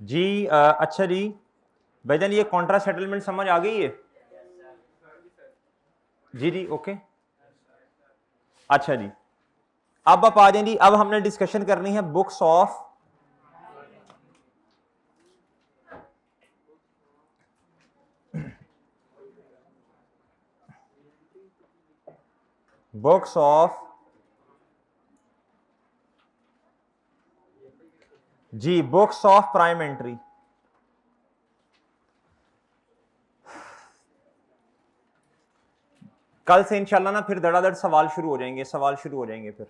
जी अच्छा जी भाईजान, ये कॉन्ट्रा सेटलमेंट समझ आ गई है? जी जी ओके। अच्छा जी, अब आप आ जाए जी। अब हमने डिस्कशन करनी है बुक्स ऑफ बुक्स ऑफ जी बुक्स ऑफ प्राइम एंट्री। कल से इंशाल्लाह ना फिर धड़ाधड़ सवाल शुरू हो जाएंगे, सवाल शुरू हो जाएंगे फिर।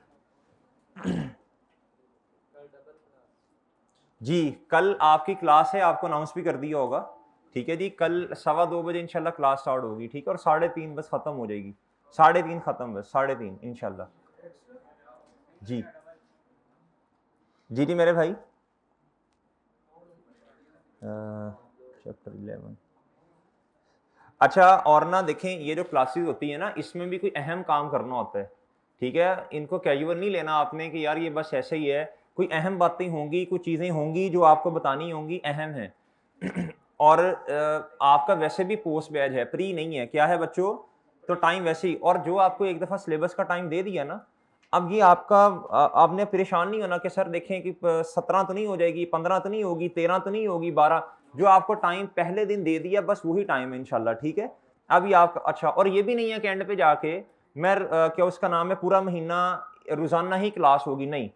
जी कल आपकी क्लास है, आपको अनाउंस भी कर दिया होगा, ठीक है जी। कल 2:15 इंशाल्लाह क्लास स्टार्ट होगी, ठीक है, और 3:30 बस खत्म हो जाएगी। 3:30 खत्म, बस 3:30 इंशाल्लाह। जी जी जी मेरे भाई, चैप्टर 11। अच्छा, और ना देखें, ये जो क्लासेस होती है ना, इसमें भी कोई अहम काम करना होता है, ठीक है। इनको कैजुअल नहीं लेना आपने कि यार ये बस ऐसे ही है। कोई अहम बातें होंगी, कुछ चीज़ें होंगी जो आपको बतानी होंगी, अहम है। और आपका वैसे भी पोस्ट बैच है, प्री नहीं है, क्या है बच्चों, तो टाइम वैसे ही। और जो आपको एक दफ़ा सिलेबस का टाइम दे दिया ना, अब ये आपका आपने परेशान नहीं होना कि सर देखें कि 17 तो नहीं हो जाएगी, 15 तो नहीं होगी, 13 तो नहीं होगी, 12। जो आपको टाइम पहले दिन दे दिया बस वही टाइम है इंशाल्लाह, ठीक है। अभी आप अच्छा, और ये भी नहीं है कि एंड पे जाके मैं क्या उसका नाम है, पूरा महीना रोजाना ही क्लास होगी, नहीं।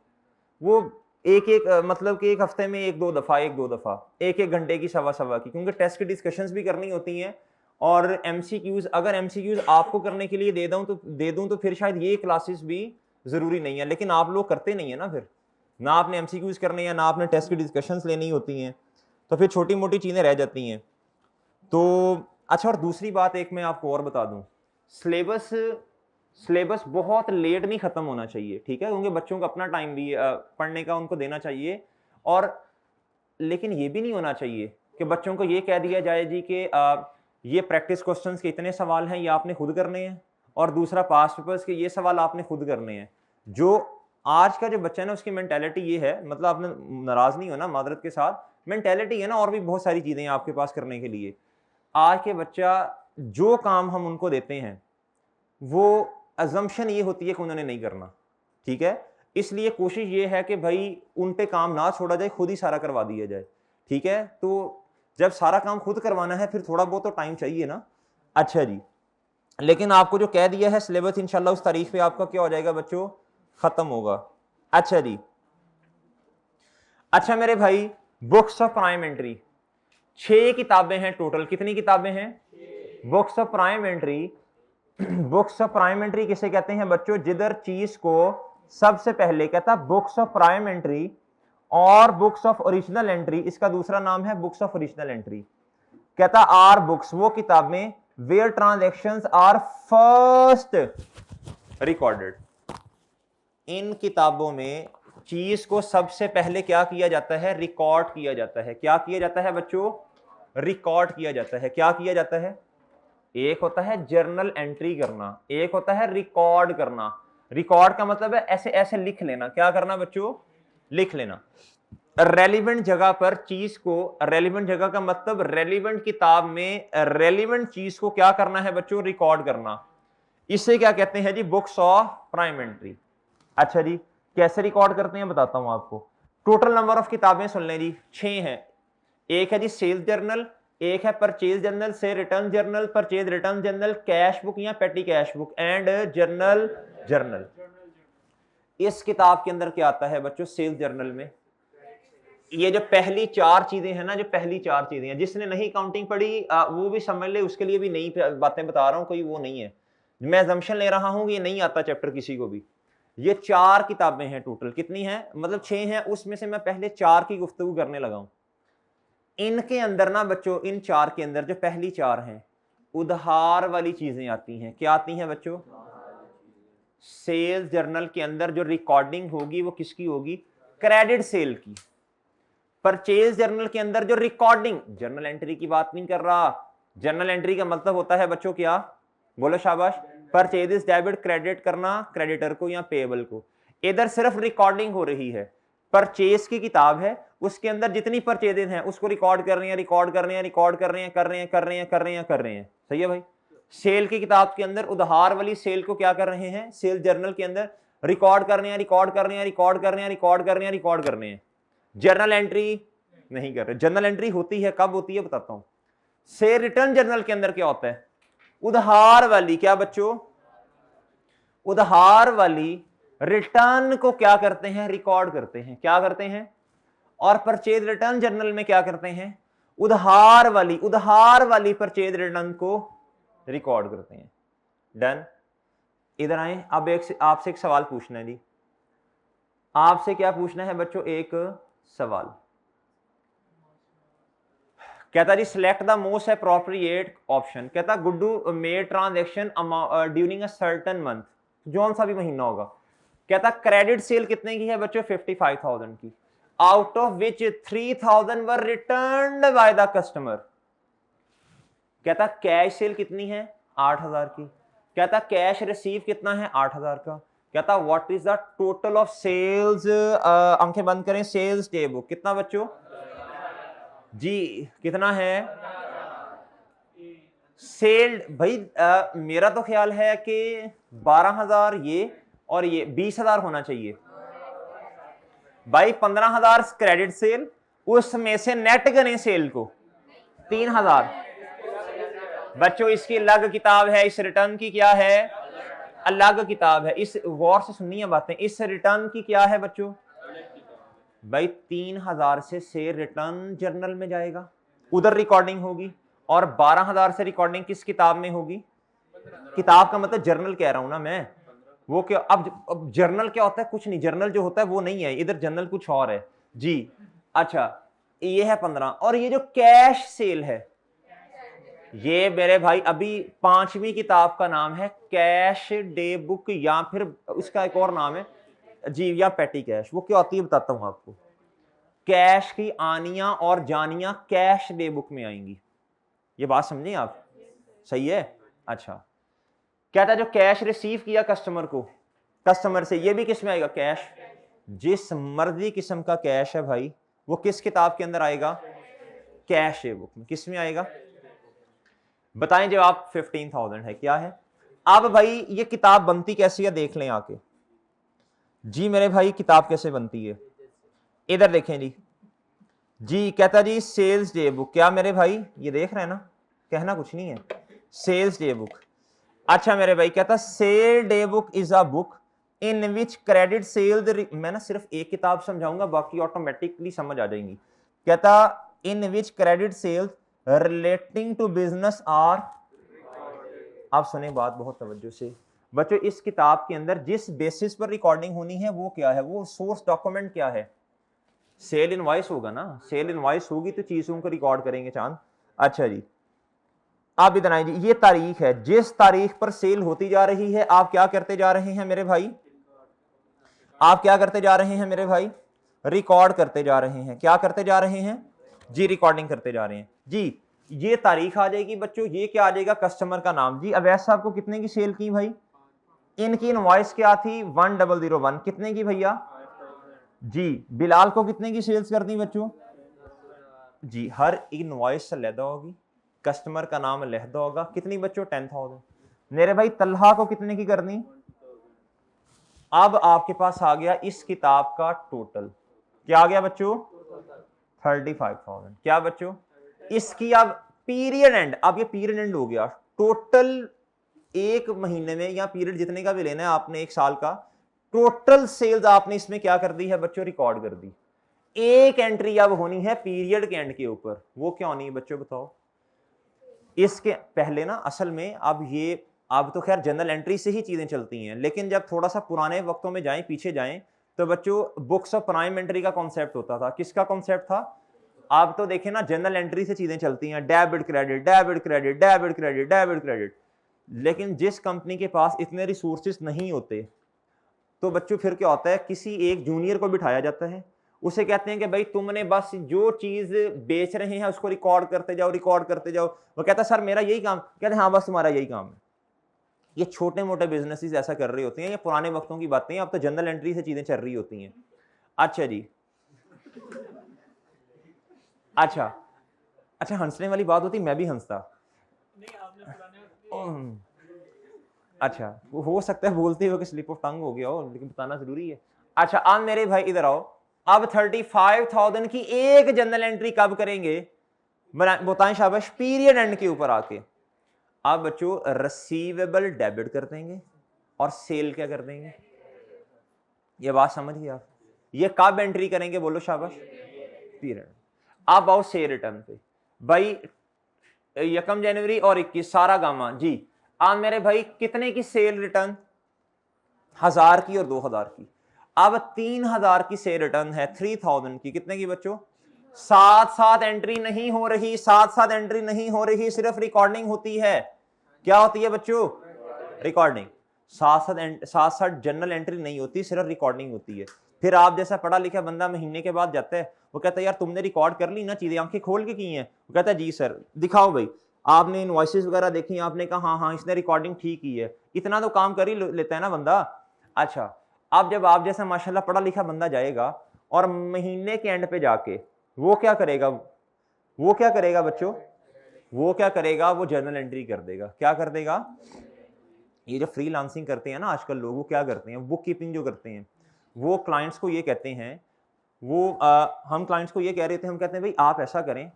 वो एक एक मतलब कि एक हफ्ते में एक दो दफा, एक एक घंटे की, सवा सवा की, क्योंकि टेस्ट की डिस्कशंस भी करनी होती हैं। और एमसीक्यूज, अगर एमसीक्यूज आपको करने के लिए दे दूं तो फिर शायद ये क्लासेस भी जरूरी नहीं है, लेकिन आप लोग करते नहीं है ना, फिर ना आपने एमसीक्यूज करने हैं, ना आपने टेस्ट की डिस्कशंस लेनी होती हैं, तो फिर छोटी मोटी चीजें रह जाती हैं। तो अच्छा, और दूसरी बात एक मैं आपको और बता दूं, सिलेबस सिलेबस बहुत लेट नहीं खत्म होना चाहिए, ठीक है, क्योंकि बच्चों को अपना टाइम भी पढ़ने का उनको देना चाहिए। और लेकिन ये भी नहीं होना चाहिए कि बच्चों को ये कह दिया जाए जी कि ये प्रैक्टिस क्वेश्चंस के इतने सवाल हैं, ये आपने खुद करने हैं, और दूसरा पास्ट पेपर्स के ये सवाल आपने खुद करने हैं। जो आज का जो बच्चा है ना, उसकी मेंटेलिटी ये है, मतलब आपने नाराज नहीं होना, मादरत के साथ, मेंटेलिटी है ना, और भी बहुत सारी चीजें हैं आपके पास करने के लिए। आज के बच्चा, जो काम हम उनको देते हैं, वो अजम्पशन ये होती है कि उन्होंने नहीं करना, ठीक है। इसलिए कोशिश ये है कि भाई उन पे काम ना छोड़ा जाए, खुद ही सारा करवा दिया जाए, ठीक है। तो जब सारा काम खुद करवाना है, फिर थोड़ा बहुत तो टाइम चाहिए ना। अच्छा जी, लेकिन आपको जो कह दिया है सिलेबस इंशाल्लाह उस तारीख पे आपका क्या हो जाएगा बच्चों, खत्म होगा। अच्छा जी, अच्छा मेरे भाई, बुक्स ऑफ प्राइम एंट्री 6 किताबें हैं टोटल। कितनी किताबें हैं? Books of prime entry. Books of prime entry किसे कहते हैं बच्चों? जिधर चीज को सबसे पहले कहता बुक्स ऑफ प्राइम एंट्री, और बुक्स ऑफ ओरिजिनल एंट्री, इसका दूसरा नाम है बुक्स ऑफ ओरिजिनल एंट्री। कहता आर बुक्स, वो किताबें where transactions are first recorded. इन किताबों में चीज को सबसे पहले क्या किया जाता है? रिकॉर्ड किया जाता है। क्या किया जाता है बच्चों? रिकॉर्ड किया जाता है। क्या किया जाता है? एक होता है जर्नल एंट्री करना, एक होता है रिकॉर्ड करना। रिकॉर्ड का मतलब है ऐसे ऐसे लिख लेना। क्या करना बच्चों? लिख लेना। रेलिवेंट जगह पर चीज को, रेलिवेंट जगह का मतलब रेलिवेंट किताब में रेलिवेंट चीज को क्या करना है बच्चों? रिकॉर्ड करना। इसे क्या कहते हैं जी? Books of prime entry. अच्छा जी, कैसे रिकॉर्ड करते हैं बताता हूं आपको। टोटल नंबर ऑफ किताबें सुन लें जी, 6 हैं। एक है जी सेल्स जर्नल, एक है परचेज जर्नल, से return journal, purchase return journal, cash book या petty cash book, and journal journal. इस किताब के अंदर क्या आता है बच्चों? सेल्स जर्नल में ये जो पहली 4 चीजें हैं ना, जो पहली 4 चीजें हैं, जिसने नहीं काउंटिंग पढ़ी वो भी समझ ले, उसके लिए भी नई बातें बता रहा हूं, कोई वो नहीं है। मैं असम्पशन ले रहा हूं, ये नहीं आता चैप्टर किसी को भी। ये 4 किताबें हैं टोटल। कितनी हैं? मतलब 6 हैं, उसमें से मैं पहले 4 की गुफ्तगू करने लगा हूं। इनके अंदर ना बच्चों, इन 4 के अंदर जो पहली 4 हैं, उधार वाली चीजें आती हैं। क्या आती हैं बच्चों? सेल्स जर्नल के अंदर जो रिकॉर्डिंग होगी वो किसकी होगी? क्रेडिट सेल की। परचेज जर्नल के अंदर जो रिकॉर्डिंग, जर्नल एंट्री की बात नहीं कर रहा। जर्नल एंट्री का मतलब होता है बच्चों क्या? बोलो शाबाश। परचेज डेबिट, क्रेडिट करना क्रेडिटर को या पेएबल को। इधर सिर्फ रिकॉर्डिंग हो रही है। परचेज की किताब है, उसके अंदर जितनी परचेजेज हैं उसको रिकॉर्ड कर रहे हैं, रिकॉर्ड कर रहे हैं, रिकॉर्ड कर रहे हैं, कर रहे हैं, कर रहे हैं, कर रहे हैं, कर रहे हैं। सही है भाई। सेल की किताब के अंदर उधार वाली सेल को क्या कर रहे हैं, सेल जर्नल के अंदर रिकॉर्ड कर रहे हैं, रिकॉर्ड कर रहे हैं, रिकॉर्ड कर रहे हैं, रिकॉर्ड कर रहे हैं, रिकॉर्ड कर रहे हैं। जर्नल एंट्री नहीं कर रहे। जर्नल एंट्री होती है कब होती है बताता हूं। सेल रिटर्न जर्नल के अंदर क्या होता है, उधार वाली, क्या बच्चों, उधार वाली रिटर्न को क्या करते हैं, रिकॉर्ड करते हैं। क्या करते हैं, और परचेज रिटर्न जर्नल में क्या करते हैं, उधार वाली परचेज रिटर्न को रिकॉर्ड करते हैं। डन। इधर आए, अब आपसे एक सवाल पूछना है जी। आपसे क्या पूछना है बच्चों, एक सवाल। कहता जी select the most appropriate option. कहता Guddu made transaction during a certain month, जौन सा भी महीना होगा। कहता क्रेडिट सेल कितने की है बच्चों, 55,000 की, out of which 3,000 were returned by the customer. कहता कैश सेल कितनी है, 8,000 की। कहता कैश रिसीव कितना है, 8,000 का। कहता what is the total of sales, आंखें बंद करें, सेल्स डे बुक कितना बच्चों जी, कितना है सेल भाई। मेरा तो ख्याल है कि 12,000 ये और ये 20,000 होना चाहिए भाई। 15,000 क्रेडिट सेल, उसमें से नेट करें सेल को 3,000 बच्चों। इसकी अलग किताब है, इस रिटर्न की क्या है, अलग किताब है। इस गौर से सुनिए बातें, इस रिटर्न की क्या है बच्चों भाई, 3,000 से रिटर्न जर्नल में जाएगा, उधर रिकॉर्डिंग होगी, और 12,000 से रिकॉर्डिंग किस किताब में होगी, किताब का मतलब जर्नल कह रहा हूं ना मैं। वो क्या, अब जर्नल क्या होता है, कुछ नहीं, जर्नल जो होता है वो नहीं है, इधर जर्नल कुछ और है जी। अच्छा, ये है 15, और ये जो कैश सेल है, ये मेरे भाई अभी 5वीं किताब का नाम है कैश डे बुक, या फिर उसका एक और नाम है जी, या पेटी कैश। वो क्या होती है बताता हूं आपको। कैश की आनियां और जानियां कैश डे बुक में आएंगी, ये बात समझे आप, सही है। अच्छा, कहता है जो कैश रिसीव किया कस्टमर को, कस्टमर से, ये भी किस में आएगा, कैश। जिस मर्जी किस्म का कैश है भाई, वो किस किताब के अंदर आएगा, कैश डे बुक में। किस में आएगा बताएं जवाब, 15,000 है, क्या है। अब भाई ये किताब बनती कैसी है देख लें आके जी मेरे भाई, किताब कैसे बनती है इधर देखें जी। जी कहता जी सेल्स डे बुक, क्या मेरे भाई ये देख रहे हैं ना, कहना कुछ नहीं है, सेल्स डे बुक। अच्छा मेरे भाई, कहता sale day book is a book in which credit sale, मैं ना सिर्फ एक किताब समझाऊंगा, बाकी ऑटोमेटिकली समझ आ जाएंगी। कहता in which credit sales relating to business are, आप सुने बात बहुत तवज्जो से बच्चों। इस किताब के अंदर जिस बेसिस पर रिकॉर्डिंग होनी है वो क्या है, वो सोर्स डॉक्यूमेंट क्या है, सेल इनवॉइस होगा ना। सेल इनवॉइस होगी तो चीजों को रिकॉर्ड करेंगे चांद। अच्छा जी, आप इधर आए जी, ये तारीख है, जिस तारीख पर सेल होती जा रही है, आप क्या करते जा रहे हैं मेरे भाई, आप क्या करते जा रहे हैं मेरे भाई, रिकॉर्ड करते जा रहे हैं। क्या करते जा रहे हैं जी, रिकॉर्डिंग करते जा रहे हैं जी। ये तारीख आ जाएगी बच्चों, ये क्या आ जाएगा, कस्टमर का नाम जी। अवैस साहब को कितने की सेल की भाई, इनकी इनवॉइस क्या थी, 1001, कितने की भैया जी। बिलाल को कितने की सेल्स कर दी बच्चों जी, हर इनवॉइस अलहदा होगी, कस्टमर का नाम अलहदा होगा, कितनी बच्चों 10,000। मेरे भाई तलहा को कितने की करनी। अब आपके पास आ गया इस किताब का टोटल, क्या आ गया बच्चों 35,000। क्या बच्चों, इसकी अब पीरियड एंड, अब ये पीरियड एंड हो गया, टोटल एक महीने में या पीरियड जितने का भी लेना है आपने, एक साल का टोटल सेल्स आपने इसमें क्या कर दी है बच्चों, रिकॉर्ड कर दी। एक एंट्री अब होनी है पीरियड के एंड के ऊपर, वो क्या होनी है बच्चों बताओ। इसके पहले ना असल में अब तो खैर जनरल एंट्री से ही चीजें चलती हैं, लेकिन जब थोड़ा सा पुराने वक्तों में जाएं, पीछे जाएं, तो बच्चों बुक्स ऑफ प्राइम एंट्री का कॉन्सेप्ट होता था। किसका कॉन्सेप्ट था, आप तो देखें ना जनरल एंट्री से चीजें चलती हैं, debit credit, debit credit, debit credit, debit credit. लेकिन जिस कंपनी के पास इतने रिसोर्सेज नहीं होते, तो बच्चों फिर क्या होता है, किसी एक जूनियर को बिठाया जाता है, उसे कहते हैं कि भाई तुमने बस जो चीज बेच रहे हैं उसको रिकॉर्ड करते जाओ, रिकॉर्ड करते जाओ। वो कहता है सर मेरा यही काम, कहते हैं हाँ बस तुम्हारा यही काम है। ये छोटे मोटे बिजनेसेस ऐसा कर रहे होते हैं, ये पुराने वक्तों की बातें हैं, अब तो जनरल एंट्री से चीजें चल रही होती हैं। अच्छा जी, अच्छा अच्छा, हंसने वाली बात होती, मैं भी हंसता। अच्छा, वो हो सकता है बोलते हुए स्लिप ऑफ टंग हो गया हो, लेकिन बताना जरूरी है। अच्छा, अब मेरे भाई इधर आओ, अब 35,000 की एक जनरल एंट्री कब करेंगे बताएं शाबाश, पीरियड एंड के ऊपर आके। अब बच्चों रिसीवेबल डेबिट कर देंगे और सेल क्या कर देंगे, ये बात समझ गए आप? ये कब एंट्री करेंगे बोलो शाबाश, पीरियड। अब आओ से रिटर्न पे भाई, 1 जनवरी और 21 सारा गामा जी। अब मेरे भाई कितने की सेल रिटर्न, 1000 की और 2000 की। अब 3000 की सेल रिटर्न है, 3000 की, कितने की बच्चों, साथ साथ एंट्री नहीं हो रही, साथ साथ एंट्री नहीं हो रही, सिर्फ रिकॉर्डिंग होती है। क्या होती है बच्चों, रिकॉर्डिंग। साथ साथ जनरल एंट्री नहीं होती, सिर्फ रिकॉर्डिंग होती है। फिर आप जैसा पढ़ा लिखा बंदा महीने के बाद जाता है, वो कहता है यार तुमने रिकॉर्ड कर ली ना चीजें, आंखें खोल के की हैं? वो कहता है जी सर। दिखाओ भाई, आपने इनवॉइसेस वगैरह देखी, आपने कहा हाँ हाँ इसने रिकॉर्डिंग ठीक की है, इतना तो काम कर ही लेता है ना बंदा। अच्छा, अब जब आप जैसा माशाल्लाह पढ़ा लिखा बंदा जाएगा और महीने के एंड पे जाके वो क्या करेगा, वो क्या करेगा बच्चों, वो क्या करेगा, वो जर्नल एंट्री कर देगा। क्या कर देगा, ये जो फ्रीलांसिंग करते हैं ना आजकल लोग, वो क्या करते हैं, बुक कीपिंग जो करते हैं, वो क्लाइंट्स को ये कहते हैं, वो हम क्लाइंट्स को ये कह रहे थे, हम कहते हैं भाई आप ऐसा करें,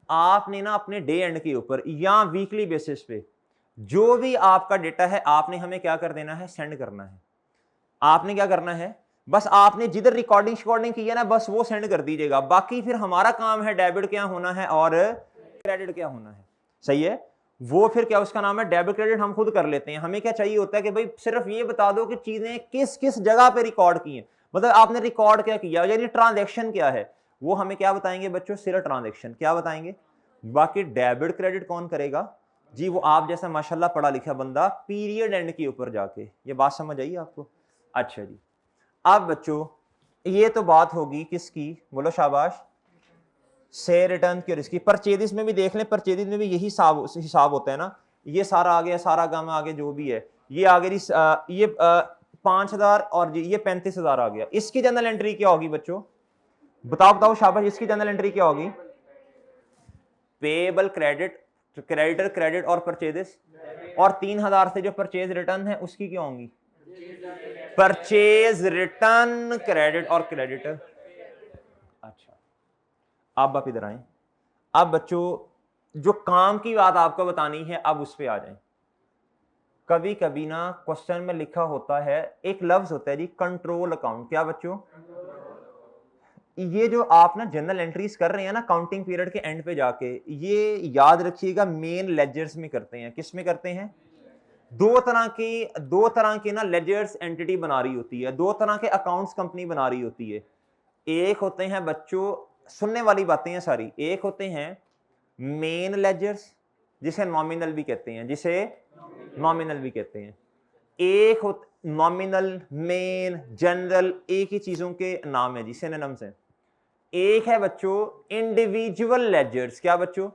आपने ना अपने डे एंड के ऊपर या वीकली बेसिस पे जो भी आपका डेटा है आपने हमें क्या कर देना है, सेंड करना है। आपने क्या करना है, बस आपने जिधर रिकॉर्डिंग की है ना बस वो सेंड कर दीजिएगा, बाकी फिर हमारा काम है डेबिट क्या होना है और क्रेडिट क्या होना है। सही है, वो फिर क्या उसका नाम है डेबिट क्रेडिट हम खुद कर लेते हैं। हमें क्या चाहिए होता है कि भाई सिर्फ ये बता दो कि चीजें किस किस जगह पे रिकॉर्ड की हैं, मतलब आपने रिकॉर्ड क्या किया, यानी ट्रांजैक्शन क्या है, वो हमें क्या बताएंगे बच्चों, सिर्फ ट्रांजैक्शन क्या बताएंगे। बाकी डेबिट क्रेडिट कौन करेगा जी, वो आप जैसा माशाल्लाह पढ़ा लिखा बंदा पीरियड एंड के ऊपर जाके। ये बात समझ आई आपको? अच्छा जी, अब बच्चों ये तो बात होगी किसकी, बोलो शाबाश, से रिटर्न की और इसकी। परचेजिस में भी देख लें, परचेजिस में भी यही हिसाब होता है ना, ये सारा आ गया, सारा गामा आगे जो भी है, ये आ गया ये 5000 और जी ये 35,000 आ गया। इसकी जनरल एंट्री क्या होगी बच्चों, बताओ बताओ शाबाश, इसकी जनरल एंट्री क्या होगी, पेएबल क्रेडिट, क्रेडिटर क्रेडिट और परचेजिस, और 3000 से जो परचेज रिटर्न है उसकी क्या होंगी, परचेज रिटर्न क्रेडिट और क्रेडिटर। अच्छा, अब आप इधर आए, अब बच्चों जो काम की बात आपको बतानी है अब उस पे आ जाएं। कभी कभी ना क्वेश्चन में लिखा होता है, एक लफ्ज होता है जी कंट्रोल अकाउंट। क्या बच्चों, ये जो आप ना जनरल एंट्रीज कर रहे हैं ना काउंटिंग पीरियड के एंड पे जाके, ये याद रखिएगा मेन लेजर्स में करते हैं। किस में करते हैं, दो तरह की ना लेजर्स एंटिटी बना रही होती है, दो तरह के अकाउंट्स कंपनी बना रही होती है। एक होते हैं बच्चों, सुनने वाली बातें हैं सारी, एक होते हैं मेन लेजर्स जिसे नॉमिनल भी कहते हैं, जिसे नॉमिनल भी कहते हैं। एक हो नॉमिनल, मेन, जनरल, एक ही चीजों के नाम है जी, सिनोनिम्स हैं। एक है बच्चों इंडिविजुअल लेजर्स। क्या बच्चों,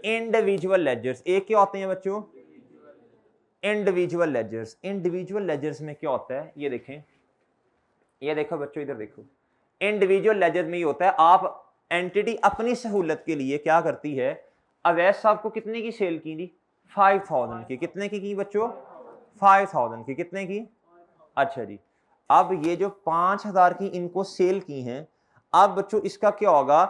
इंडिविजुअल लेजर्स। एक क्या होते हैं बच्चों, इंडिविजुअल लेजर्स। इंडिविजुअल लेजर्स में क्या होता है ये देखें, ये देखो बच्चों इधर देखो, इंडिविजुअल लेजर में ये होता है, आप एंटिटी अपनी सहूलत के लिए क्या करती है, अवैध साहब को कितने की सेल की जी, 5000 की। कितने की बच्चों, 5000 की। कितने की, अच्छा जी। अब ये जो 5000 की इनको सेल की हैं, अब बच्चों इसका क्या होगा,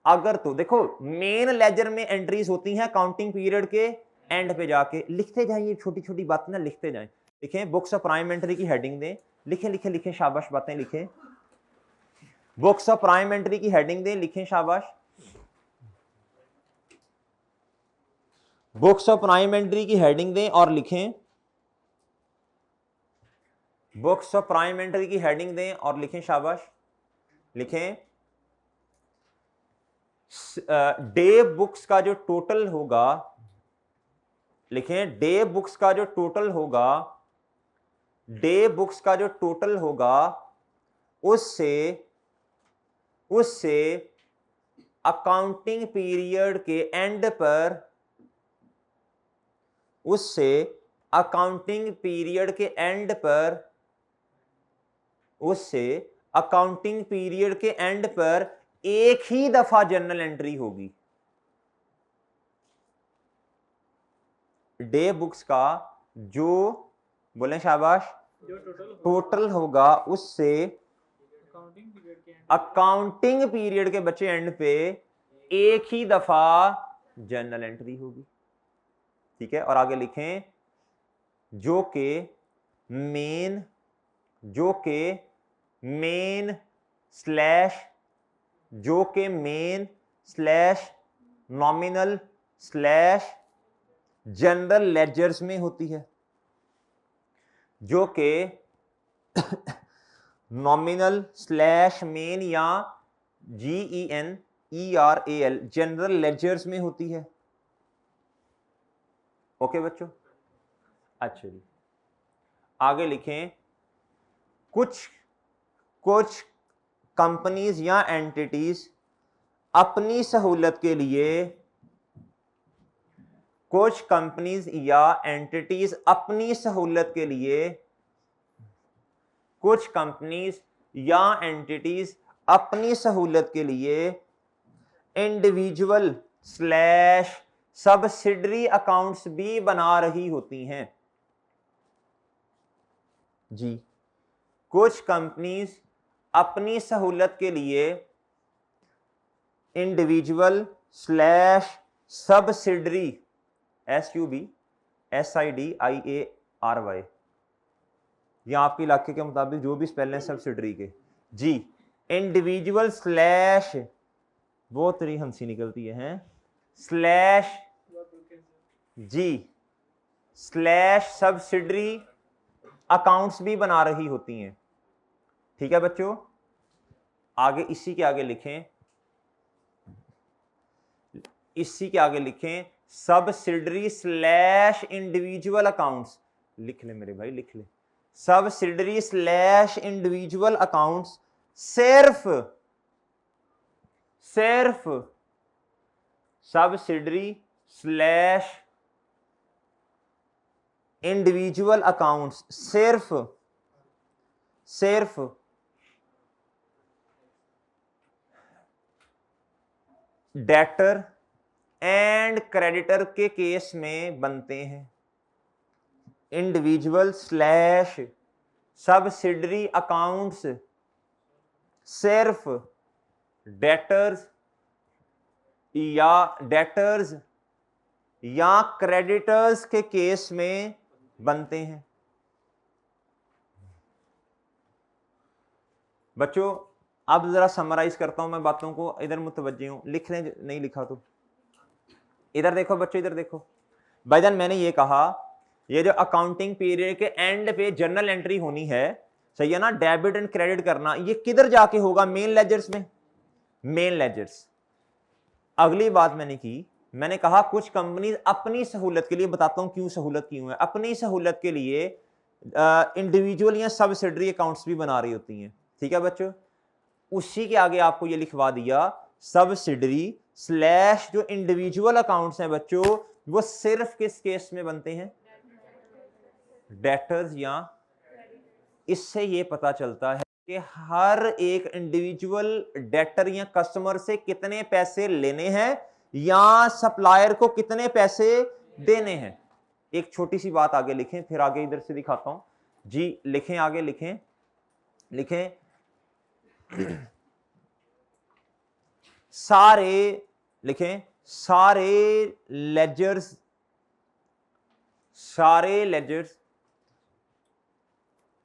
अगर तो देखो मेन लेजर में एंट्रीज होती हैं काउंटिंग पीरियड के एंड पे जाके, लिखते जाइए छोटी छोटी बातें ना, लिखते जाएं। लिखें बुक्स ऑफ प्राइम एंट्री की हेडिंग दें, लिखें लिखें लिखें शाबाश, बातें लिखें। बुक्स ऑफ प्राइम एंट्री की हेडिंग दें, लिखें शाबाश। बुक्स ऑफ प्राइम एंट्री की हेडिंग दें और लिखें, बुक्स ऑफ प्राइम एंट्री की हेडिंग दें और लिखें शाबाश। लिखें डे बुक्स का जो टोटल होगा, लिखें डे बुक्स का जो टोटल होगा, डे बुक्स का जो टोटल होगा उससे अकाउंटिंग पीरियड के एंड पर, उससे अकाउंटिंग पीरियड के एंड पर, उससे अकाउंटिंग पीरियड के एंड पर एक ही दफा जर्नल एंट्री होगी। डे बुक्स का जो बोले शाबाश टोटल होगा उससे अकाउंटिंग पीरियड के बच्चे एंड पे एक ही दफा जर्नल एंट्री होगी। ठीक है, और आगे लिखें जो के main slash nominal slash general ledgers में होती है, जो के नॉमिनल स्लैश मेन या GENERAL जनरल लेजर्स में होती है। ओके बच्चों, अच्छा जी, आगे लिखें कुछ कंपनीज या एंटिटीज अपनी सहूलत के लिए कुछ कंपनीज या एंटिटीज अपनी सहूलत के लिए कुछ कंपनीज या एंटिटीज अपनी सहूलत के लिए इंडिविजुअल स्लैश सब्सिडरी अकाउंट्स भी बना रही होती हैं। जी, कुछ कंपनीज अपनी सहूलत के लिए इंडिविजुअल स्लैश सब्सिडरी SUBSIDIARY या आपके इलाके के मुताबिक जो भी स्पेल है सब्सिडरी के, जी इंडिविजुअल स्लैश वो तेरी हंसी निकलती है slash G slash subsidiary accounts भी बना रही होती हैं। ठीक है बच्चों, आगे इसी के आगे लिखें सब्सिडरी स्लैश इंडिविजुअल अकाउंट्स। लिख ले मेरे भाई, लिख ले सब्सिडरी स्लैश इंडिविजुअल अकाउंट्स सिर्फ सब्सिडरी स्लैश इंडिविजुअल अकाउंट्स सिर्फ डेटर एंड क्रेडिटर के केस में बनते हैं। इंडिविजुअल स्लैश सब्सिडरी अकाउंट्स सिर्फ डेटर्स या क्रेडिटर्स के केस में बनते हैं। बच्चों अब जरा समराइज करता हूं मैं बातों को, इधर मुतवज्जे हूं, लिख लें नहीं लिखा तो इधर देखो बच्चों, इधर देखो भाईजान, मैंने ये कहा ये जो अकाउंटिंग पीरियड के एंड पे जर्नल एंट्री होनी है, सही है ना, डेबिट एंड क्रेडिट करना, ये किधर जाके होगा? मेन लेजर्स में, मेन लेजर्स। अगली बात मैंने कहा कुछ कंपनी अपनी सहूलत के लिए, बताता हूं क्यों सहूलत क्यों है, अपनी सहूलत के लिए इंडिविजुअल या सब्सिडरी अकाउंट्स भी बना रही होती हैं। ठीक है बच्चों, उसी के आगे आपको ये लिखवा दिया सब्सिडरी स्लैश जो इंडिविजुअल अकाउंट्स हैं बच्चों, वो सिर्फ किस केस में बनते हैं? डेटर्स या। इससे ये पता चलता है कि हर एक इंडिविजुअल डेटर या कस्टमर से कितने पैसे लेने हैं या सप्लायर को कितने पैसे देने हैं। एक छोटी सी बात आगे लिखें, फिर आगे इधर से दिखाता हूं जी। लिखें, आगे लिखें सारे लेजर्स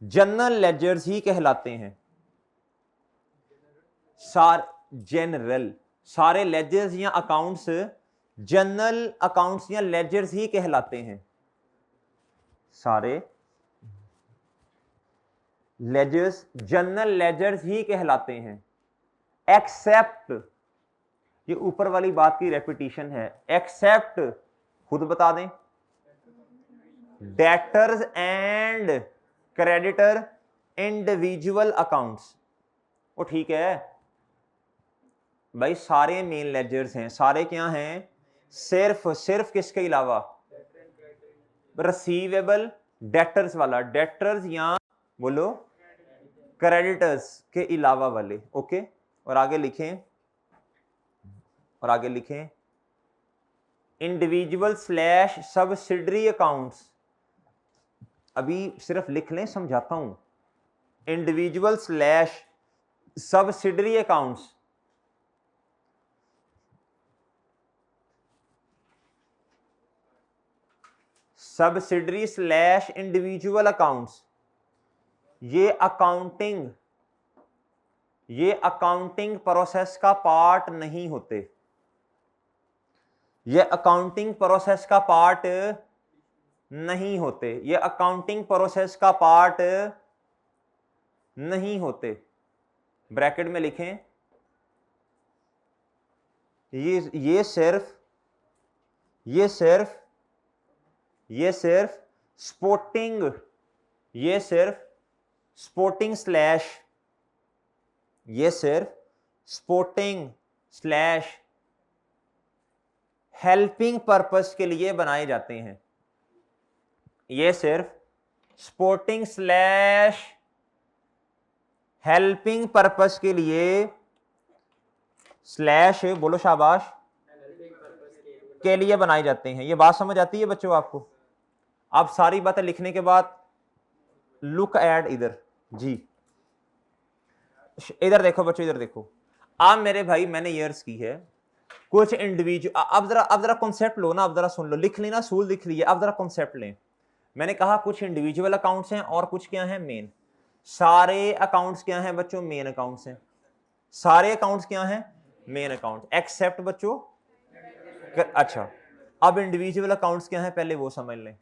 जनरल लेजर्स ही कहलाते हैं। सारे लेजर्स या अकाउंट्स जनरल अकाउंट्स या लेजर्स ही कहलाते हैं। सारे लेजर्स जनरल लेजर्स ही कहलाते हैं, एक्सेप्ट, ये ऊपर वाली बात की रेपिटेशन है, एक्सेप्ट, खुद बता दें, debtors and creditor individual accounts. वो ठीक है भाई, सारे मेन लेजर्स हैं, सारे क्या हैं? सिर्फ किसके अलावा? रिसीवेबल डेटर्स वाला, डेटर्स या बोलो क्रेडिटर्स के अलावा वाले। ओके, और आगे लिखें और आगे लिखें इंडिविजुअल स्लैश सब्सिडरी अकाउंट्स। अभी सिर्फ लिख लें, समझाता हूं। Individual slash subsidiary accounts, subsidiary slash individual accounts, ये अकाउंटिंग प्रोसेस का पार्ट नहीं होते। ये अकाउंटिंग प्रोसेस का पार्ट नहीं होते। ये अकाउंटिंग प्रोसेस का पार्ट नहीं होते। ब्रैकेट में लिखें ये सिर्फ स्पोर्टिंग स्लैश हेल्पिंग पर्पस के लिए बनाए जाते हैं। ये सिर्फ स्पोर्टिंग स्लैश हेल्पिंग पर्पस के लिए स्लैश बोलो शाबाश के लिए बनाए जाते हैं। ये बात समझ आती है बच्चों आपको? आप सारी बातें लिखने के बाद लुक एट इधर जी, इधर देखो बच्चों, इधर देखो। आप मेरे भाई मैंने ईयर्स की है, कुछ इंडिविजुअल, अब जरा कॉन्सेप्ट लो ना, अब जरा सुन लो, लिख लेना, सूल लिख लिए, अब जरा कॉन्सेप्ट लें। मैंने कहा कुछ इंडिविजुअल अकाउंट्स हैं और कुछ क्या हैं, मेन। सारे अकाउंट्स क्या हैं बच्चों, मेन अकाउंट्स हैं। सारे अकाउंट्स क्या हैं, मेन अकाउंट, एक्सेप्ट बच्चों अच्छा। अब इंडिविजुअल अकाउंट्स क्या हैं पहले वो समझ लें।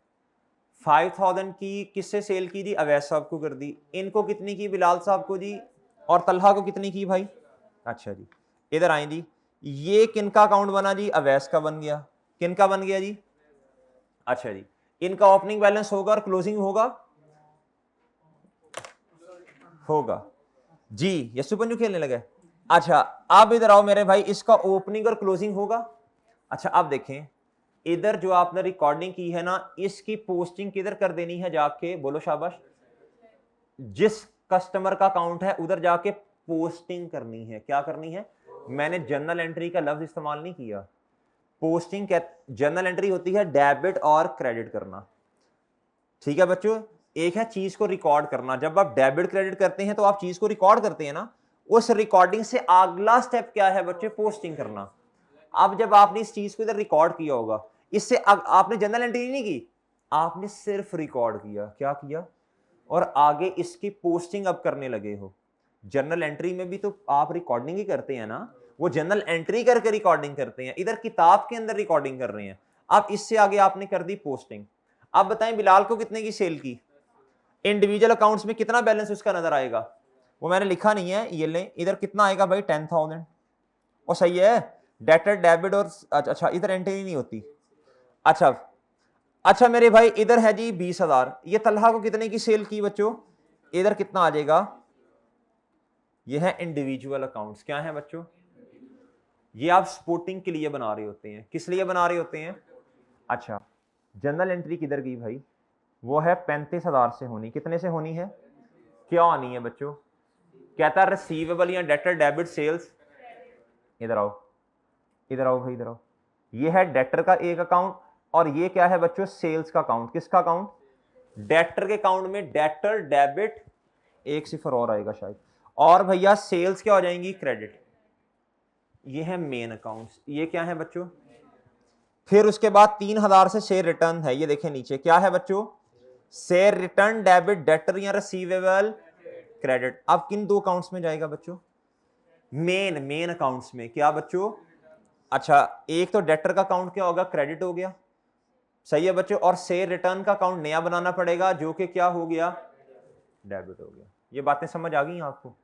5000 की किससे सेल की जी, अवैस साहब को कर दी। इनको कितनी की, बिलाल साहब को जी, और तलहा को कितनी की भाई? अच्छा जी, इधर आए जी। ये किनका अकाउंट बना जी, अवैस का बन गया। किनका बन गया जी? अच्छा जी, इनका ओपनिंग बैलेंस होगा और क्लोजिंग होगा जी। यस्सु पंजू खेलने लगे। अच्छा अब इधर आओ मेरे भाई, इसका ओपनिंग और क्लोजिंग होगा। अच्छा अब देखें, इधर जो आपने रिकॉर्डिंग की है ना, इसकी पोस्टिंग किधर कर देनी है जाके, बोलो शाबाश। जिस कस्टमर का अकाउंट है उधर जाके पोस्टिंग करनी है। क्या करनी है? मैंने जर्नल एंट्री का लफ्ज इस्तेमाल नहीं किया। पोस्टिंग जर्नल एंट्री होती है डेबिट और क्रेडिट करना, ठीक है बच्चों। एक है चीज को रिकॉर्ड करना, जब आप डेबिट क्रेडिट करते हैं तो आप चीज को रिकॉर्ड करते हैं ना, उस रिकॉर्डिंग से अगला स्टेप क्या है बच्चे, पोस्टिंग करना। अब जब आपने इस चीज को इधर रिकॉर्ड किया होगा, इससे आपने जर्नल एंट्री नहीं की, आपने सिर्फ रिकॉर्ड किया। क्या किया? और आगे इसकी पोस्टिंग अब करने लगे हो। जर्नल एंट्री में भी तो आप रिकॉर्डिंग ही करते हैं ना, वो जर्नल एंट्री करके रिकॉर्डिंग करते हैं, इधर किताब के अंदर रिकॉर्डिंग कर रहे हैं। अब इससे आगे आपने कर दी पोस्टिंग। अब बताएं बिलाल को कितने की सेल की, इंडिविजुअल अकाउंट्स में कितना बैलेंस उसका नजर आएगा, वो मैंने लिखा नहीं है, ये लें इधर कितना आएगा भाई 10,000। और सही है, डेटर डेबिट और अच्छा इधर एंट्री नहीं होती। अच्छा मेरे भाई इधर है जी 20,000। ये तलहा को कितने की सेल की बच्चों, इधर कितना आ जाएगा, ये है इंडिविजुअल अकाउंट्स। क्या है बच्चों? ये आप सपोर्टिंग के लिए बना रहे होते हैं। किस लिए बना रहे होते हैं? अच्छा जनरल एंट्री किधर गई भाई, वो है 35,000 से होनी। कितने से होनी है? क्या आनी है बच्चों? कहता रिसीवेबल या डेटर डेबिट सेल्स। इधर आओ भाई, इधर आओ। ये है डेटर का एक अकाउंट और ये क्या है बच्चों, सेल्स का अकाउंट। किसका अकाउंट? डेटर के अकाउंट में डेटर डेबिट, एक सिफर और आएगा शायद, और भैया सेल्स क्या हो जाएंगी, क्रेडिट। ये है मेन अकाउंट्स। ये क्या है बच्चों? फिर उसके बाद 3,000 से शेयर रिटर्न है। ये देखें नीचे क्या है बच्चों, शेयर रिटर्न डेबिट डेटर या रिसीवेबल क्रेडिट। अब किन दो अकाउंट्स में जाएगा बच्चों? मेन अकाउंट्स में। क्या बच्चों? अच्छा एक तो डेटर का अकाउंट क्या होगा, क्रेडिट हो गया, सही है बच्चों। और शेयर रिटर्न का अकाउंट नया बनाना पड़ेगा जो कि क्या हो गया, डेबिट हो गया। ये बातें समझ आ गई आपको?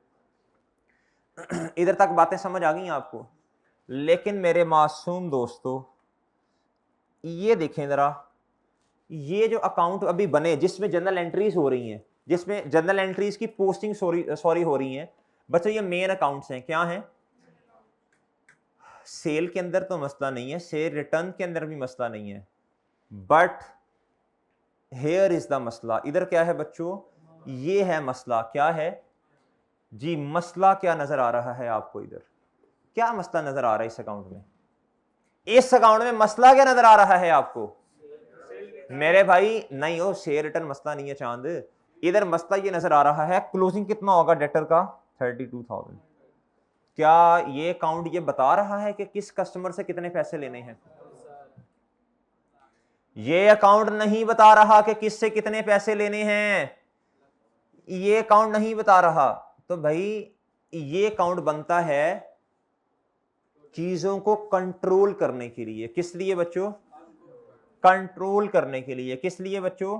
इधर तक बातें समझ आ गई आपको? लेकिन मेरे मासूम दोस्तों ये देखें जरा, ये जो अकाउंट अभी बने जिसमें जनरल एंट्रीज हो रही हैं, जिसमें जनरल एंट्रीज की पोस्टिंग सॉरी हो रही हैं बच्चों, ये मेन अकाउंट्स हैं। क्या हैं? सेल के अंदर तो मसला नहीं है, शेयर रिटर्न के अंदर भी मसला नहीं है, बट हेयर इज द मसला। इधर क्या है बच्चों, ये है मसला। क्या है जी, मसला क्या नजर आ रहा है आपको? इधर क्या मसला नजर आ रहा है इस अकाउंट में? इस अकाउंट में मसला क्या नजर आ रहा है आपको? मेरे भाई नहीं हो, शेयर रिटर्न मसला नहीं है चांद, इधर मसला ये नजर आ रहा है क्लोजिंग कितना होगा डेटर का 32,000। क्या ये अकाउंट ये बता रहा है कि किस कस्टमर से कितने पैसे लेने हैं? ये अकाउंट नहीं बता रहा कि किससे कितने पैसे लेने हैं, ये अकाउंट नहीं बता रहा। तो भाई ये अकाउंट बनता है चीजों को कंट्रोल करने के लिए। किस लिए बच्चों? कंट्रोल करने के लिए। किस लिए बच्चों?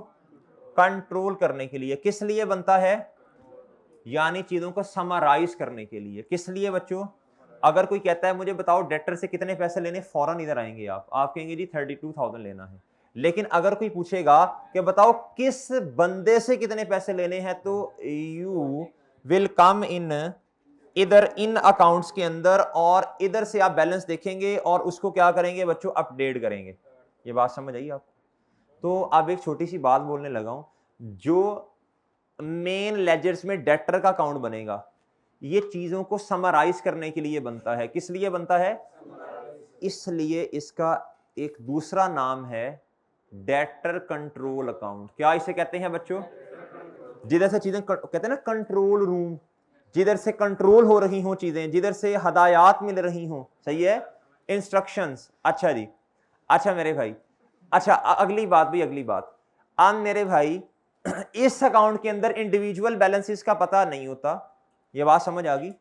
कंट्रोल करने के लिए। किस लिए बनता है? यानी चीजों को समराइज करने के लिए। किस लिए बच्चों? अगर कोई कहता है मुझे बताओ डेटर से कितने पैसे लेने, फौरन इधर आएंगे आप कहेंगे जी 32,000 लेना है। लेकिन अगर कोई पूछेगा कि बताओ किस बंदे से कितने पैसे लेने हैं, तो यू विल कम इन इधर इन अकाउंट्स के अंदर, और इधर से आप बैलेंस देखेंगे और उसको क्या करेंगे बच्चों? अपडेट करेंगे। ये बात समझ आई आपको? तो अब एक छोटी सी बात बोलने लगा हूं, जो मेन लेजर्स में डेटर का अकाउंट बनेगा, ये चीजों को समराइज करने के लिए बनता है। किस लिए बनता है? इसलिए इसका एक दूसरा नाम है डेटर कंट्रोल अकाउंट। क्या इसे कहते हैं बच्चों? जिधर से चीजें कहते हैं ना कंट्रोल रूम, जिधर से कंट्रोल हो रही हो चीजें, जिधर से हदायत मिल रही हो, सही है, इंस्ट्रक्शंस। अच्छा जी, अच्छा मेरे भाई, अच्छा अगली बात भी, अगली बात, अब मेरे भाई इस अकाउंट के अंदर इंडिविजुअल बैलेंसेस का पता नहीं होता। ये बात समझ आ गई?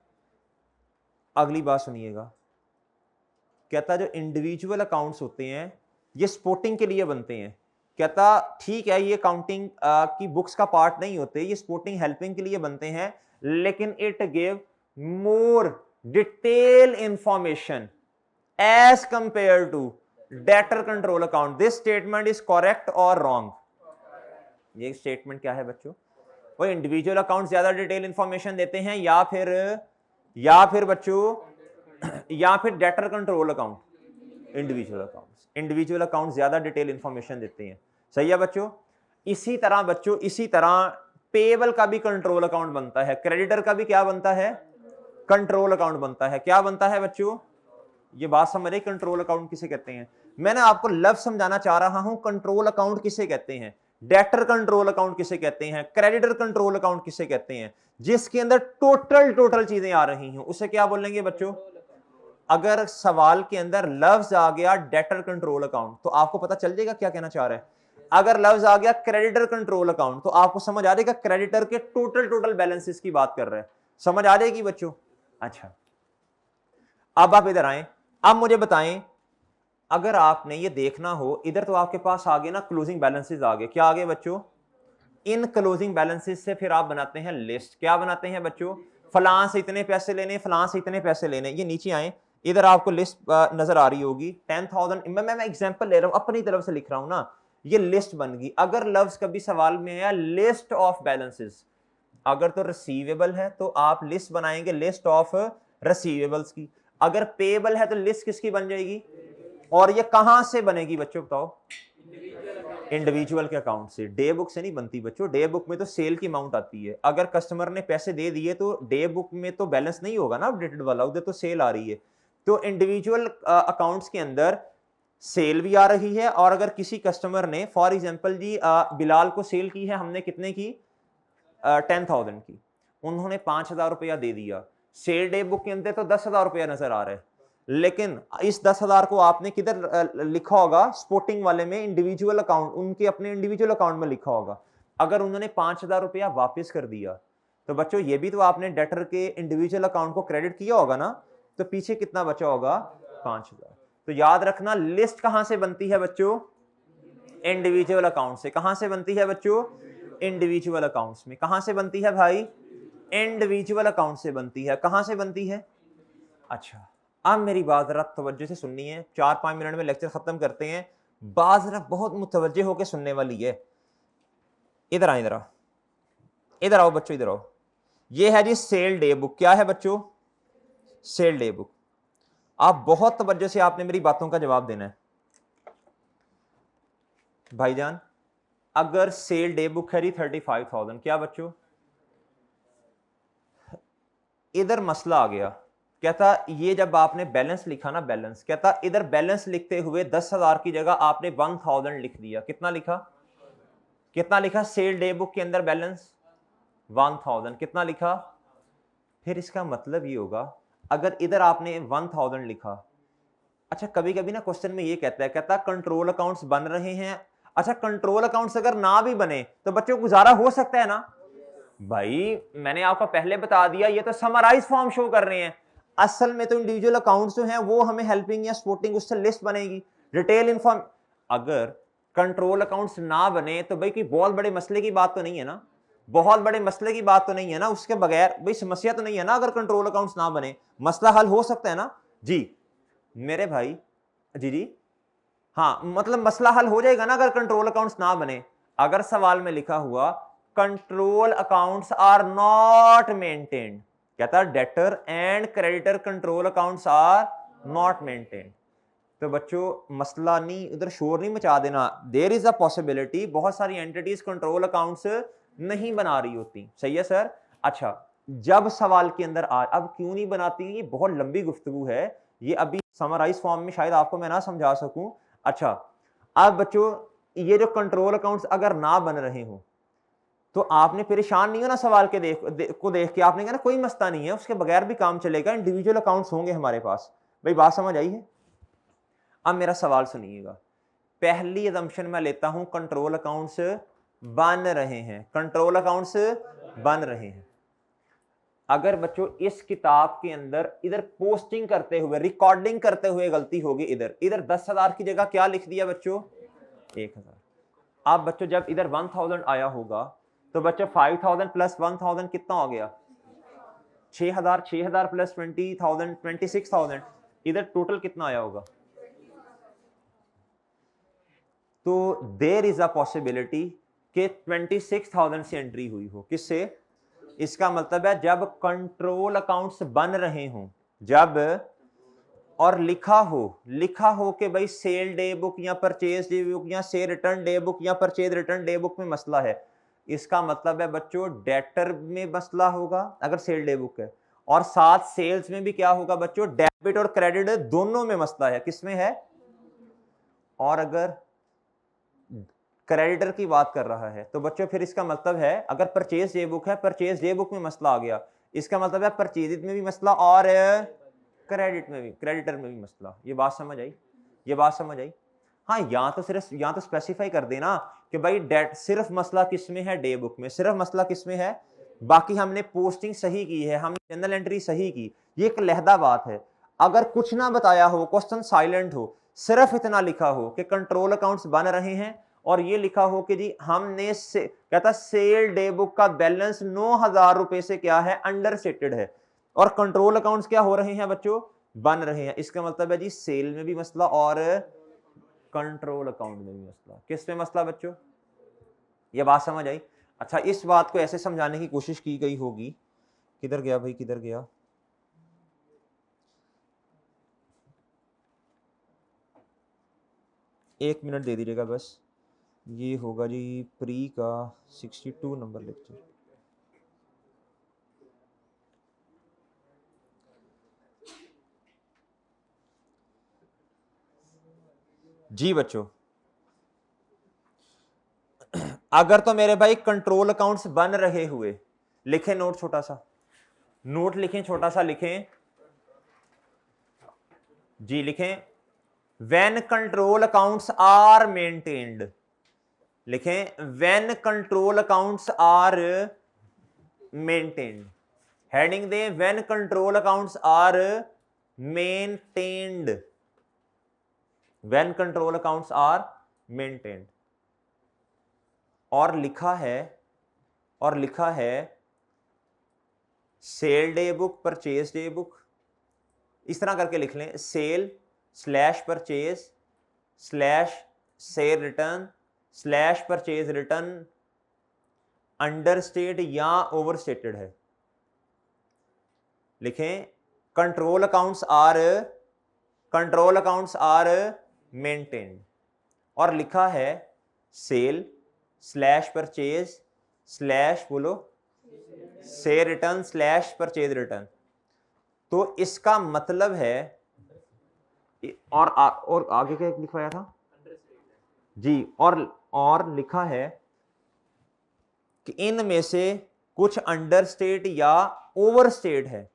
अगली बात सुनिएगा, कहता जो इंडिविजुअल अकाउंट्स होते हैं ये स्पोर्टिंग के लिए बनते हैं। कहता ठीक है ये काउंटिंग की बुक्स का पार्ट नहीं होते, ये स्पोर्टिंग हेल्पिंग के लिए बनते हैं, लेकिन it give more detail information as compare to debtor control account. This statement is correct और रॉन्ग? ये स्टेटमेंट क्या है बच्चों? वो इंडिविजुअल अकाउंट ज्यादा डिटेल इंफॉर्मेशन देते हैं या फिर बच्चों या फिर debtor control account? Individual account ज्यादा डिटेल इंफॉर्मेशन देते हैं। सही है बच्चों? इसी तरह पेएबल का भी कंट्रोल अकाउंट बनता है, क्रेडिटर का भी क्या बनता है? कंट्रोल अकाउंट बनता है। क्या बनता है बच्चों? ये बात समझ रहे कंट्रोल अकाउंट किसे कहते हैं? मैंने आपको लफ्ज समझाना चाह रहा हूं, कंट्रोल अकाउंट किसे कहते हैं, डेटर कंट्रोल अकाउंट किसे कहते हैं, क्रेडिटर कंट्रोल अकाउंट किसे कहते हैं, जिसके अंदर टोटल चीजें आ रही हैं, उसे क्या बोलेंगे बच्चों? अगर सवाल के अंदर लफ्ज आ गया डेटर कंट्रोल अकाउंट तो आपको पता चल जाएगा क्या कहना चाह रहा है। अगर लफ्ज आ गया क्रेडिटर कंट्रोल अकाउंट तो आपको समझ आ जाएगा क्रेडिटर के टोटल बैलेंसेस की बात कर रहे हैं। समझ आ जाएगी बच्चों? अच्छा, अब आप इधर आए, अब मुझे बताएं, अगर आपने ये देखना हो, इधर तो आपके पास आ गए ना क्लोजिंग बैलेंसेस आ गए। क्या आ गए बच्चों? इन क्लोजिंग बैलेंसेस से फिर आप बनाते हैं लिस्ट। क्या बनाते हैं बच्चों? फलां से इतने पैसे लेने, फलां से इतने पैसे लेने। ये नीचे आए, इधर आपको लिस्ट नजर आ रही होगी 10,000। मैं एग्जांपल ले रहा हूं, अपनी तरफ से लिख रहा हूं ना, ये लिस्ट बन गई। अगर लफ्ज कभी सवाल में है लिस्ट ऑफ बैलेंसेस, अगर तो रिसीवेबल है तो आप लिस्ट बनाएंगे लिस्ट ऑफ रिसीवेबल्स की। अगर पेएबल है तो लिस्ट किसकी बन जाएगी? और ये कहां से बनेगी बच्चों बताओ? इंडिविजुअल के अकाउंट से। डे बुक से नहीं बनती बच्चों, डे बुक में तो सेल की अमाउंट आती है। अगर कस्टमर ने पैसे दे दिए तो डे बुक में तो बैलेंस नहीं होगा ना अपडेटेड वाला, उधर तो सेल आ रही है। तो इंडिविजुअल अकाउंट्स के अंदर सेल भी आ रही है, और अगर किसी कस्टमर ने फॉर एग्जांपल जी बिलाल को सेल की है हमने कितने की? 10,000 की। उन्होंने 5,000 रुपया दे दिया, सेल डे बुक के अंदर तो 10,000 रुपया नजर आ रहा है, लेकिन इस 10,000 को आपने किधर लिखा होगा? स्पोर्टिंग वाले में, इंडिविजुअल अकाउंट, उनके अपने इंडिविजुअल अकाउंट में लिखा होगा। अगर उन्होंने 5,000 रुपया वापस कर दिया तो बच्चों ये भी तो आपने डेटर के इंडिविजुअल अकाउंट को क्रेडिट किया होगा ना, तो पीछे कितना बचा होगा? 5,000। तो याद रखना लिस्ट कहां से बनती है बच्चों? इंडिविजुअल अकाउंट से। कहां से बनती है बच्चों? इंडिविजुअल अकाउंट्स में। कहां से बनती है भाई? इंडिविजुअल अकाउंट से बनती है। कहां से बनती है? अच्छा, अब मेरी बात जरा तवज्जो से सुननी है, 4-5 मिनट में लेक्चर खत्म करते हैं। बात जरा बहुत मुतवज्जे होकर सुनने वाली है। इधर आओ, इधर आओ बच्चों, इधर आओ। ये है जी सेल डे बुक। क्या है बच्चों? Sale day book. आप बहुत तवज्जो से आपने मेरी बातों का जवाब देना है भाईजान। अगर सेल डे बुक है 35,000, क्या बच्चों? इधर मसला आ गया, कहता ये जब आपने बैलेंस लिखा ना, बैलेंस, कहता इधर बैलेंस लिखते हुए 10,000 की जगह आपने 1000 लिख दिया। कितना लिखा? कितना लिखा सेल डे बुक के अंदर बैलेंस? 1000। कितना लिखा? फिर इसका मतलब ये होगा अगर इधर आपने 1000 लिखा, अच्छा कभी कभी ना क्वेश्चन में ये कहता कंट्रोल अकाउंट्स बन रहे हैं। अच्छा कंट्रोल अकाउंट्स अगर ना भी बने तो बच्चों गुजारा हो सकता है ना? भाई मैंने आपको पहले बता दिया ये तो समराइज फॉर्म शो कर रहे हैं, असल में तो इंडिविजुअल अकाउंट्स जो हैं वो हमें हेल्पिंग या सपोर्टिंग उससे लिस्ट बनेगी, डिटेल इन्फॉर्म। अगर कंट्रोल अकाउंट्स ना बने तो भाई कोई बहुत बड़े मसले की बात तो नहीं है ना, बहुत बड़े मसले की बात तो नहीं है ना, उसके बगैर भाई समस्या तो नहीं है ना। अगर कंट्रोल अकाउंट्स ना बने मसला हल हो सकता है ना जी मेरे भाई? जी जी हाँ, मतलब मसला हल हो जाएगा ना अगर कंट्रोल अकाउंट्स ना बने। अगर सवाल में लिखा हुआ control accounts are not maintained, कहता debtor and creditor control accounts are not maintained, तो बच्चों मसला नहीं, उधर शोर नहीं मचा देना। देयर इज अ पॉसिबिलिटी बहुत सारी एंटिटीज कंट्रोल अकाउंट्स नहीं बना रही होती। सही है सर? अच्छा जब सवाल के अंदर अब क्यों नहीं बनाती, ये बहुत लंबी गुफ्तगू है, ये अभी समराइज फॉर्म में शायद आपको मैं ना समझा सकूं। अच्छा अब बच्चों ये जो कंट्रोल अकाउंट्स अगर ना बन रहे हो तो आपने परेशान नहीं हो ना सवाल के देख के आपने कहा ना कोई मसला नहीं है, उसके बगैर भी काम चलेगा, इंडिविजुअल अकाउंट्स होंगे हमारे पास। भाई बात समझ आई है? अब मेरा सवाल सुनिएगा। पहली असम्पशन मैं लेता हूं कंट्रोल अकाउंट्स बन रहे हैं, कंट्रोल अकाउंट्स बन रहे हैं। अगर बच्चों इस किताब के अंदर इधर पोस्टिंग करते हुए, रिकॉर्डिंग करते हुए गलती होगी, इधर इधर 10,000 की जगह क्या लिख दिया बच्चों? 1000। अब बच्चों जब इधर 1000 आया होगा तो बच्चों 5000 प्लस 1000 कितना हो गया? 6000। 6000 प्लस 20,000 26,000, इधर टोटल कितना आया होगा? तो देयर इज अ पॉसिबिलिटी कि 26,000 से एंट्री हुई हो। किससे? इसका मतलब है जब कंट्रोल अकाउंट्स बन रहे हों, जब और लिखा हो कि भाई सेल डे बुक या परचेज डे बुक या सेल रिटर्न डे बुक या परचेज रिटर्न डे बुक में मसला है, इसका मतलब है बच्चों डेटर में मसला होगा अगर सेल डे बुक है, और साथ सेल्स में भी क्या होगा बच्चों? डेबिट और क्रेडिट दोनों में मसला है। किसमें है? और अगर क्रेडिटर की बात कर रहा है तो बच्चों फिर इसका मतलब है अगर परचेज डे बुक है, परचेज डे बुक में मसला आ गया, इसका मतलब है परचेज में भी मसला और क्रेडिट में भी, क्रेडिटर में भी मसला। ये बात समझ आई? ये बात समझ आई? हाँ, यहाँ तो स्पेसिफाई कर देना कि भाई डेट सिर्फ मसला किसमें है? डे बुक में। सिर्फ मसला किसमें है? बाकी हमने पोस्टिंग सही की है, हमने जनरल एंट्री सही की, ये एक लहदा बात है। अगर कुछ ना बताया हो, क्वेश्चन साइलेंट हो, सिर्फ इतना लिखा हो कि कंट्रोल अकाउंट्स बन रहे हैं और ये लिखा हो कि जी हमने कहता सेल डे बुक का बैलेंस 9,000 रुपए से क्या है? अंडर स्टेटेड है, और कंट्रोल अकाउंट्स क्या हो रहे हैं बच्चों? बन रहे हैं। इसका मतलब है जी सेल में भी मसला और कंट्रोल अकाउंट में भी मसला। किस में मसला बच्चों? ये बात समझ आई? अच्छा इस बात को ऐसे समझाने की कोशिश की गई होगी, किधर गया भाई, किधर गया? एक मिनट दे दीजिएगा बस। ये होगा जी प्री का 62 नंबर लेक्चर। जी बच्चों अगर तो मेरे भाई कंट्रोल अकाउंट्स बन रहे हुए, लिखें नोट, छोटा सा नोट लिखें, छोटा सा लिखें जी, लिखें when control accounts are maintained, लिखें when control accounts are maintained. Heading दे when control accounts are maintained, when control accounts are maintained. और लिखा है sale day book, purchase day book, इस तरह करके लिख लें, sale slash purchase slash sale return slash purchase return understate या ओवरस्टेटेड है। लिखें कंट्रोल अकाउंट्स आर मेंटेन्ड, और लिखा है सेल स्लैश परचेज स्लैश बोलो sale return slash purchase return तो इसका मतलब है और आगे क्या लिखवाया था जी, और लिखा है कि इनमें से कुछ अंडरस्टेट या ओवरस्टेट है।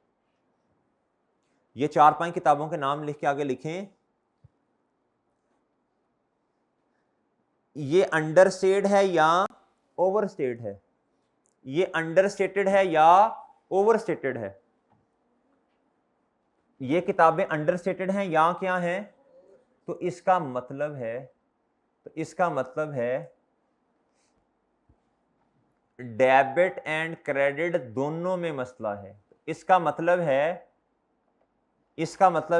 ये 4-5 किताबों के नाम लिख के आगे लिखें। ये अंडरस्टेट है या ओवरस्टेट है, ये अंडरस्टेटेड है या ओवरस्टेटेड है। ये किताबें अंडरस्टेटेड हैं या क्या हैं? तो इसका मतलब है डेबिट एंड क्रेडिट दोनों में मसला है। इसका मतलब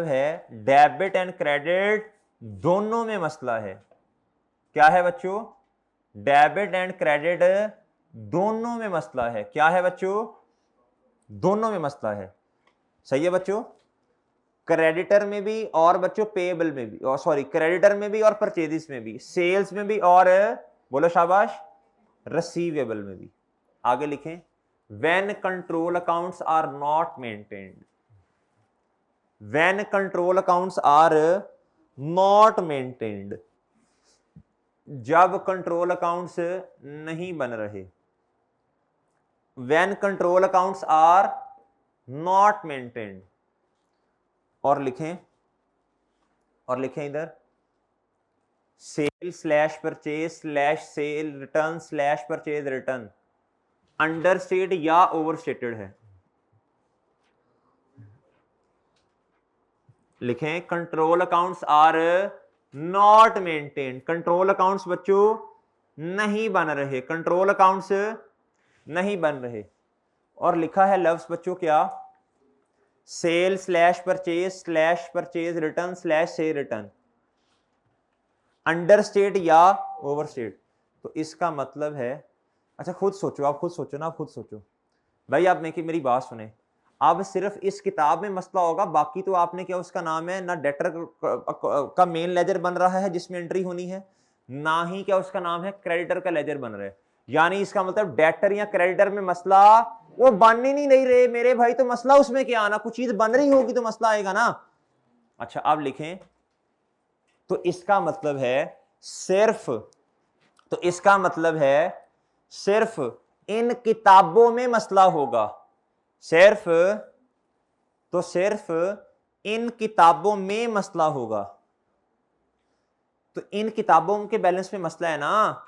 है डेबिट एंड क्रेडिट दोनों में मसला है। क्या है बच्चों? डेबिट एंड क्रेडिट दोनों में मसला है। क्या है बच्चों? दोनों में मसला है। सही है बच्चों? क्रेडिटर में भी और बच्चों पेएबल में भी, और सॉरी क्रेडिटर में भी और परचेजिस में भी, सेल्स में भी और बोलो शाबाश रिसीवेबल में भी। आगे लिखें, when control accounts are not maintained, when control accounts are not maintained, जब कंट्रोल अकाउंट्स नहीं बन रहे, when control accounts are not maintained. और लिखें इधर sale slash purchase slash sale return slash purchase return understate या ओवरस्टेटेड है। लिखें control accounts are not maintain, control accounts बच्चों नहीं बन रहे, कंट्रोल अकाउंट्स नहीं बन रहे। और लिखा है लफ्ज बच्चों क्या? Sale slash purchase return slash sale return understate या ओवरस्टेट। तो इसका मतलब है, अच्छा खुद सोचो, आप खुद सोचो ना, आप खुद सोचो भाई, आप मेरी बात सुने। अब सिर्फ इस किताब में मसला होगा, बाकी तो आपने क्या उसका नाम है ना डेटर का मेन लेजर बन रहा है जिसमें एंट्री होनी है, ना ही क्या उसका नाम है क्रेडिटर का लेजर बन रहा है। यानी इसका मतलब डेटर या क्रेडिटर में मसला वो बन ही नहीं रहे मेरे भाई, तो मसला उसमें क्या आना, कुछ चीज बन रही होगी तो मसला आएगा ना। अच्छा अब लिखें, तो इसका मतलब है सिर्फ इन किताबों में मसला होगा, सिर्फ इन किताबों में मसला होगा। तो इन किताबों के बैलेंस में मसला है ना।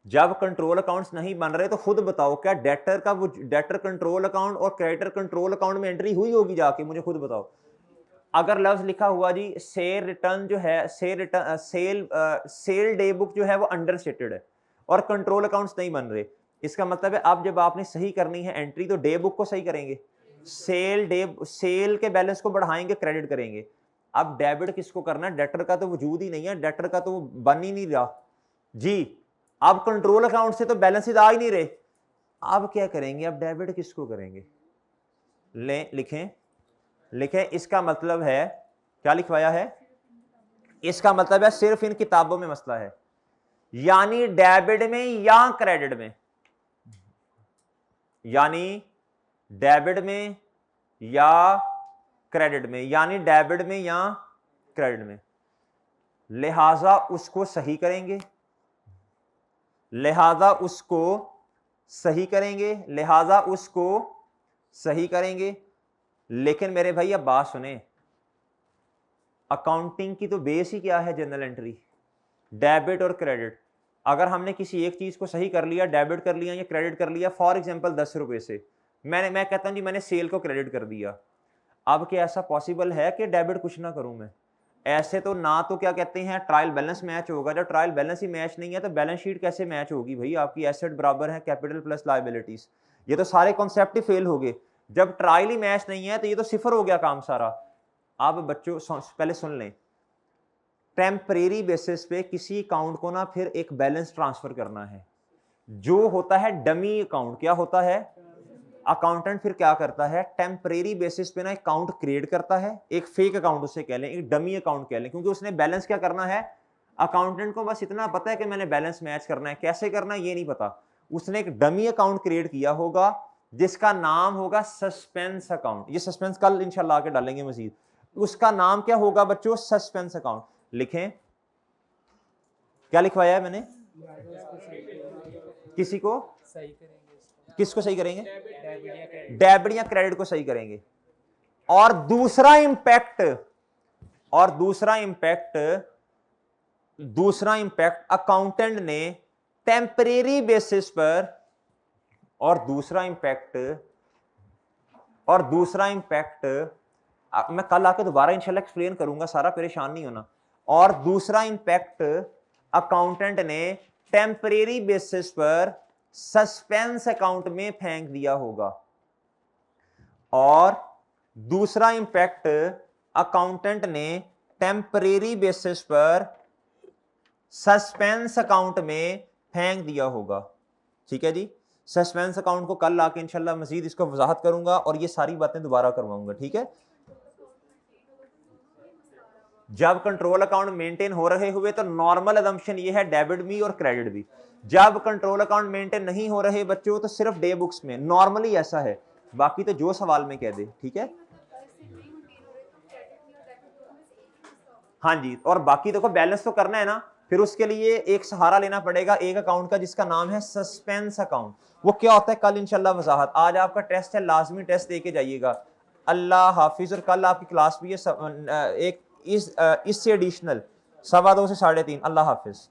जब कंट्रोल अकाउंट्स नहीं बन रहे तो खुद बताओ क्या डेटर का वो डेटर कंट्रोल अकाउंट और क्रेडिटर कंट्रोल अकाउंट में एंट्री हुई होगी जाके, मुझे खुद बताओ। अगर लफ्ज लिखा हुआ जी सेल रिटर्न जो है, सेल डे बुक जो है वो अंडरस्टेटेड है और कंट्रोल अकाउंट्स नहीं बन रहे, इसका मतलब है अब जब आपने सही करनी है एंट्री तो डे बुक को सही करेंगे, सेल के बैलेंस को बढ़ाएंगे, क्रेडिट करेंगे। अब डेबिट किसको करना है? डेटर का तो वजूद ही नहीं है, डेटर का तो बन ही नहीं रहा जी। अब कंट्रोल अकाउंट से तो बैलेंसेस आ ही नहीं रहे, अब क्या करेंगे? अब डेबिट किसको करेंगे? लिखें इसका मतलब है क्या लिखवाया है? इसका मतलब है सिर्फ इन किताबों में मसला है, यानी डेबिट में या क्रेडिट में, यानी डेबिट में या क्रेडिट में, यानी डेबिट में या क्रेडिट में। लिहाजा उसको सही करेंगे, लिहाजा उसको सही करेंगे। लेकिन मेरे भाई अब बात सुने, अकाउंटिंग की तो बेस ही क्या है? जनरल एंट्री, डेबिट और क्रेडिट। अगर हमने किसी एक चीज को सही कर लिया, डेबिट कर लिया या क्रेडिट कर लिया, फॉर एग्जांपल 10 रुपए से मैं कहता हूं जी मैंने सेल को क्रेडिट कर दिया, अब क्या ऐसा पॉसिबल है कि डेबिट कुछ ना करूं मैं? ऐसे तो ना, तो क्या कहते हैं ट्रायल बैलेंस मैच होगा, जब ट्रायल बैलेंस ही मैच नहीं है तो बैलेंस शीट कैसे मैच होगी भाई? आपकी एसेट बराबर है कैपिटल प्लस लायबिलिटीज, ये तो सारे कॉन्सेप्ट ही फेल हो गए। जब ट्रायल ही मैच नहीं है तो ये तो सिफर हो गया काम सारा। अब बच्चों पहले सुन लें, टेम्परेरी बेसिस पे किसी अकाउंट को ना फिर एक बैलेंस ट्रांसफर करना है, जो होता है डमी अकाउंट। क्या होता है? अकाउंटेंट फिर क्या करता है? टेम्परेरी बेसिस पे ना अकाउंट क्रिएट करता है, एक फेक अकाउंट उसे कह लें, एक डमी अकाउंट कह लें, क्योंकि उसने बैलेंस क्या करना है? अकाउंटेंट को बस इतना पता है कि मैंने बैलेंस मैच करना है, कैसे करना है ये नहीं पता। उसने एक डमी अकाउंट क्रिएट किया होगा, जिसका नाम होगा सस्पेंस अकाउंट। ये सस्पेंस कल इंशाल्लाह आके डालेंगे मजीद। उसका नाम क्या होगा बच्चों? Suspense account. लिखें, क्या लिखवाया है मैंने? किसी को सही करेंगे, किसको सही करेंगे? डेबिट या क्रेडिट को सही करेंगे। और दूसरा इंपैक्ट अकाउंटेंट ने टेम्परेरी बेसिस पर, और दूसरा इंपैक्ट मैं कल आके दोबारा इंशाल्लाह एक्सप्लेन करूंगा सारा, परेशान नहीं होना। और दूसरा इंपैक्ट अकाउंटेंट ने टेम्परेरी बेसिस पर सस्पेंस अकाउंट में फेंक दिया होगा। और दूसरा इंपैक्ट अकाउंटेंट ने टेम्परेरी बेसिस पर सस्पेंस अकाउंट में फेंक दिया होगा। ठीक है जी, सस्पेंस अकाउंट को कल आके इंशाल्लाह मजीद इसको वजाहत करूंगा और ये सारी बातें दोबारा करवाऊंगा। ठीक है, जब कंट्रोल अकाउंट मेंटेन हो रहे हुए तो नॉर्मल अजम्पशन ये है डेबिट भी और क्रेडिट भी। जब कंट्रोल अकाउंट मेंटेन नहीं हो रहे बच्चों तो सिर्फ डे बुक्स में नॉर्मली ऐसा है, बाकी तो जो सवाल में कह दे। ठीक है, हाँ जी, और बाकी देखो बैलेंस तो करना है ना, फिर उसके लिए एक सहारा लेना पड़ेगा एक अकाउंट का जिसका नाम है सस्पेंस अकाउंट। वो क्या होता है कल इंशाल्लाह वजाहत। आज आपका टेस्ट है, लाजमी टेस्ट दे के जाइएगा। अल्लाह हाफिज। और कल आपकी क्लास भी है एक इससे एडिशनल 2:15 से 3:30। अल्लाह हाफिज।